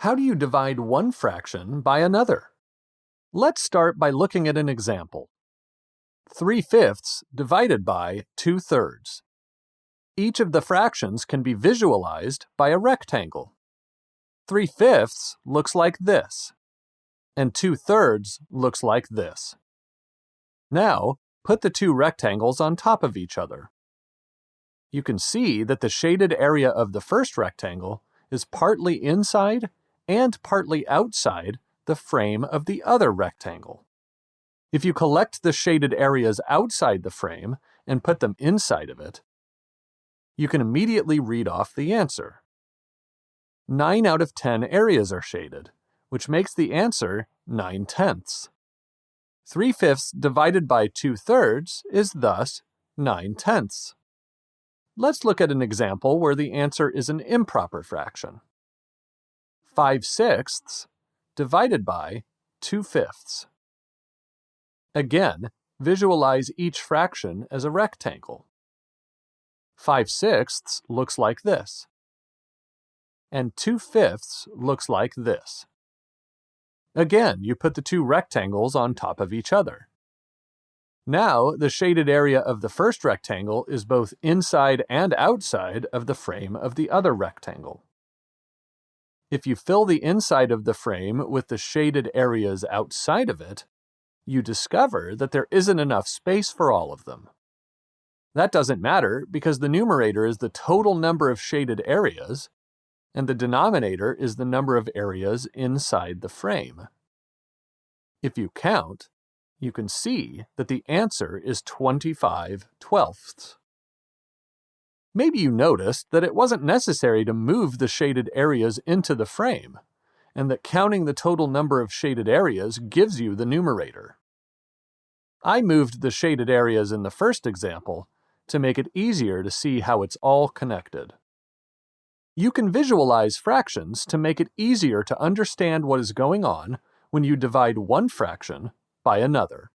How do you divide one fraction by another? Let's start by looking at an example. 3/5 divided by 2/3. Each of the fractions can be visualized by a rectangle. 3/5 looks like this, and 2/3 looks like this. Now, put the two rectangles on top of each other. You can see that the shaded area of the first rectangle is partly inside and partly outside the frame of the other rectangle. If you collect the shaded areas outside the frame and put them inside of it, you can immediately read off the answer. 9 out of 10 areas are shaded, which makes the answer 9/10. 3/5 divided by 2/3 is thus 9/10. Let's look at an example where the answer is an improper fraction. 5/6 divided by 2/5. Again, visualize each fraction as a rectangle. 5/6 looks like this, and 2/5 looks like this. Again, you put the two rectangles on top of each other. Now, the shaded area of the first rectangle is both inside and outside of the frame of the other rectangle. If you fill the inside of the frame with the shaded areas outside of it, you discover that there isn't enough space for all of them. That doesn't matter because the numerator is the total number of shaded areas, and the denominator is the number of areas inside the frame. If you count, you can see that the answer is 25/12. Maybe you noticed that it wasn't necessary to move the shaded areas into the frame, and that counting the total number of shaded areas gives you the numerator. I moved the shaded areas in the first example to make it easier to see how it's all connected. You can visualize fractions to make it easier to understand what is going on when you divide one fraction by another.